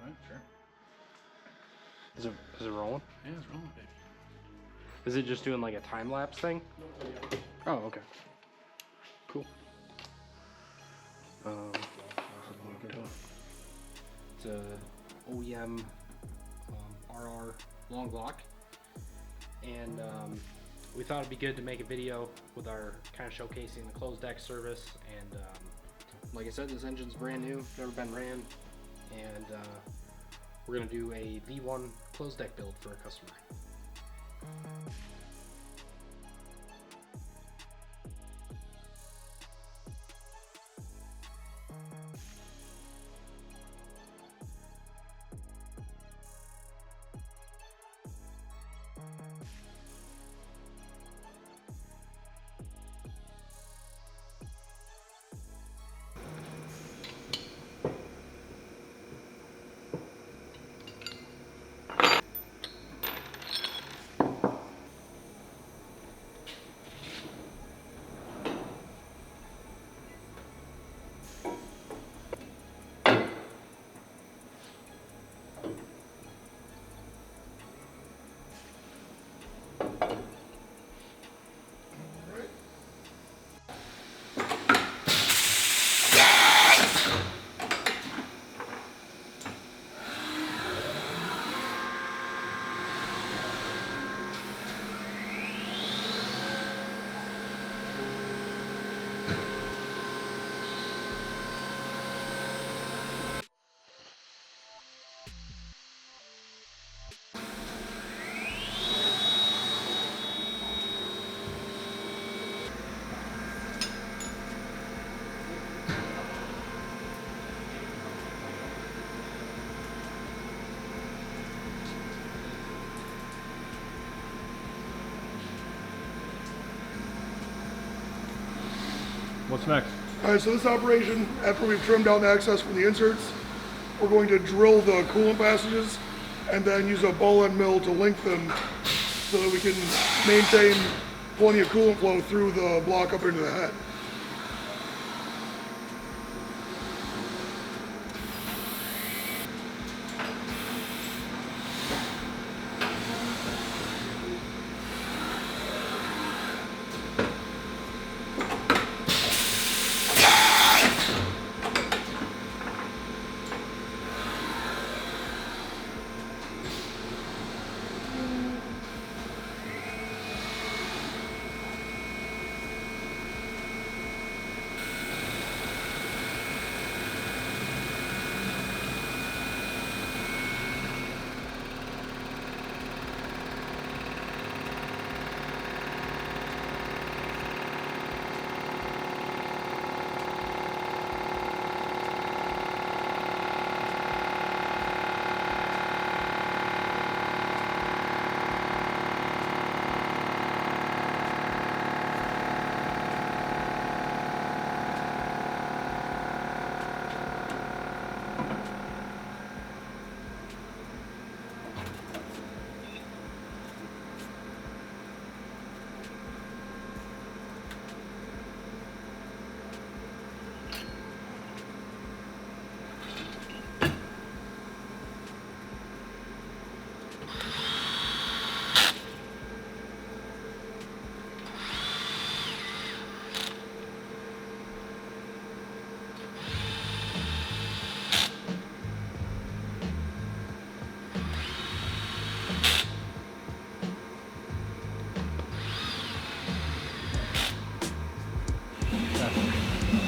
Alright, sure. Is it rolling? Yeah, it's rolling, baby. Is it just doing like a time lapse thing? Oh, okay. Cool. It's a OEM RR long block, and we thought it'd be good to make a video with our kind of showcasing the closed deck service. And like I said, this engine's brand new, never been ran, and we're gonna do a V1 closed deck build for a customer. What's next? All right, so this operation, after we've trimmed down the excess from the inserts, we're going to drill the coolant passages and then use a ball end mill to link them so that we can maintain plenty of coolant flow through the block up into the head.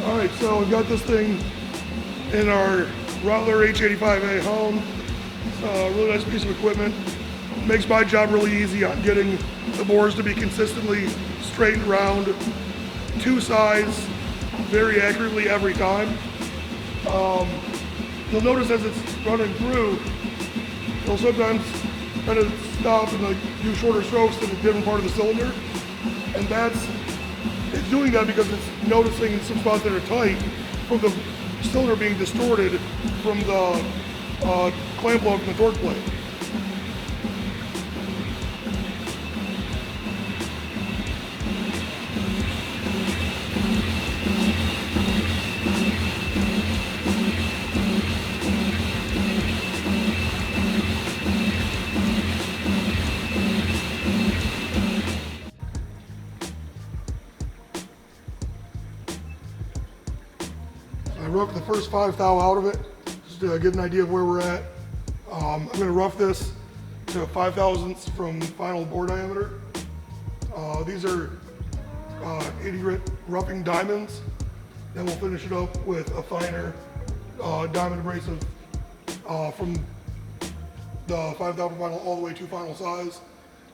All right, so we've got this thing in our Rattler H85A home. It's a really nice piece of equipment. Makes my job really easy on getting the bores to be consistently straight and round, two sides, very accurately every time. You'll notice as it's running through, it'll sometimes kind of stop and do shorter strokes in a different part of the cylinder. And it's doing that because it's noticing some spots that are tight from the cylinder being distorted from the clamp load from the torque plate. rough the first 5 thou out of it, just to get an idea of where we're at. I'm gonna rough this to 5/1000ths from final bore diameter. These are 80 grit roughing diamonds. Then we'll finish it up with a finer diamond abrasive from the 5 thou final all the way to final size.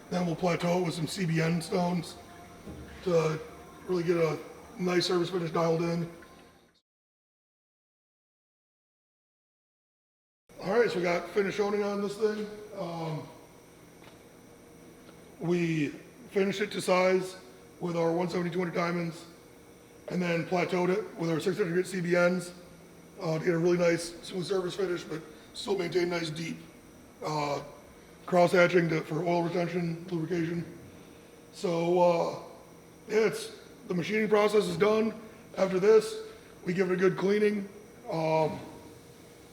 Then we'll plateau with some CBN stones to really get a nice surface finish dialed in. All right, so we got finished honing on this thing. We finished it to size with our 170-200 diamonds, and then plateaued it with our 600 grit CBNs to get a really nice smooth surface finish, but still maintain nice deep cross hatching for oil retention, lubrication. So yeah, the machining process is done. After this, we give it a good cleaning,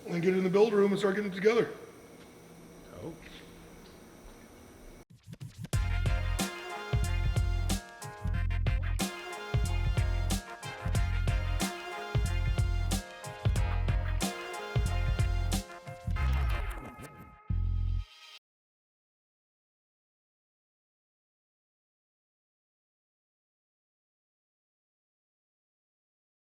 and get it in the build room and start getting it together.